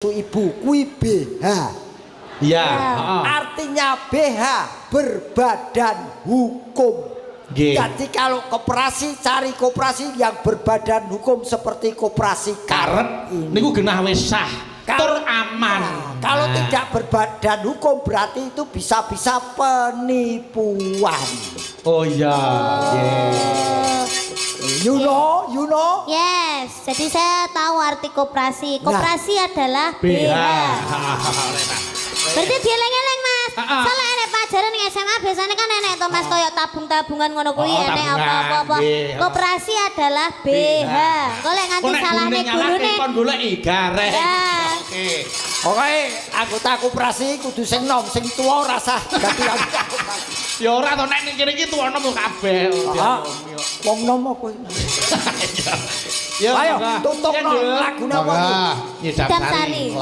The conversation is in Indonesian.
susu ibu kuwi BH. Iya. Artinya BH berbadan hukum. Jadi kalau koperasi cari koperasi yang berbadan hukum seperti koperasi karet ini. Niku genah wis sah, tur aman. Kalau tidak berbadan hukum berarti itu bisa-bisa penipuan. Oh iya. You know? Yes, jadi saya tahu arti koperasi. Koperasi adalah BH. Berarti dieleng-eleng Mas. Soalnya enek pelajaran ning SMA biasanya kan enek to Mas koyo tabung-tabungan ngono kuwi enek apa-apa. Koperasi adalah BH. Kok lek nganti salahne gurune kon goleki garek. Oke. Oke, anggota koperasi kudu sing nom, sing tuwa ora sah dadi anggota koperasi. Ya ora to nek ning kene iki tuwa nom kabeh. Wong nom apa? Ya ayo tutuk lagu napa? Nyedap Sari.